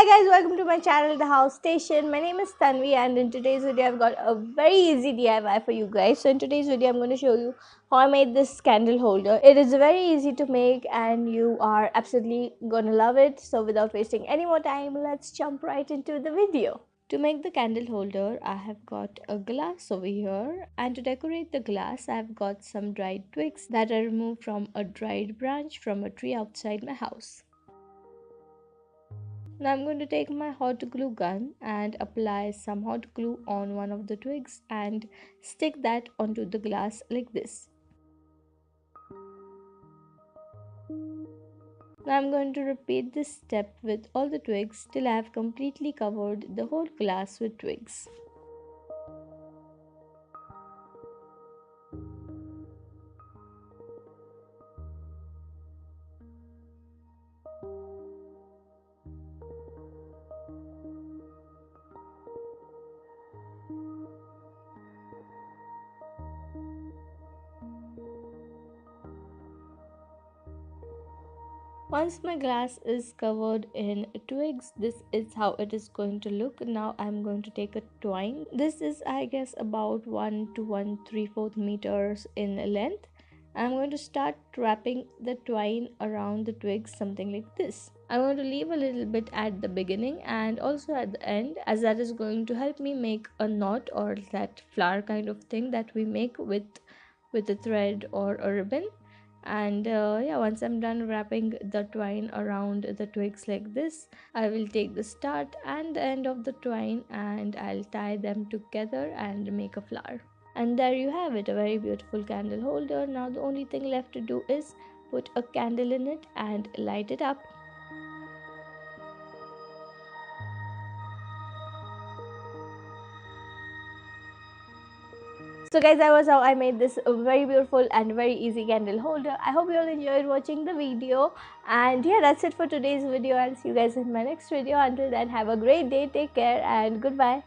Hi guys, welcome to my channel, the HowStation. My name is Tanvi, and in today's video I've got a very easy DIY for you guys. So in today's video I'm going to show you how I made this candle holder. It is very easy to make and you are absolutely gonna love it. So without wasting any more time, let's jump right into the video. To make the candle holder, I have got a glass over here, and to decorate the glass I have got some dried twigs that I removed from a dried branch from a tree outside my house. Now I'm going to take my hot glue gun and apply some hot glue on one of the twigs and stick that onto the glass like this. Now I'm going to repeat this step with all the twigs till I have completely covered the whole glass with twigs. Once my glass is covered in twigs, this is how it is going to look. Now I'm going to take a twine. This is, I guess, about 1 to 1/3 meters in length. I'm going to start wrapping the twine around the twigs, something like this. I'm going to leave a little bit at the beginning and also at the end, as that is going to help me make a knot or that flower kind of thing that we make with a thread or a ribbon. And yeah, once I'm done wrapping the twine around the twigs like this, I will take the start and the end of the twine and I'll tie them together and make a flower. And there you have it, a very beautiful candle holder. Now the only thing left to do is put a candle in it and light it up. So guys, that was how I made this very beautiful and very easy candle holder. I hope you all enjoyed watching the video, and yeah, that's it for today's video. I'll see you guys in my next video. Until then, have a great day, take care, and goodbye.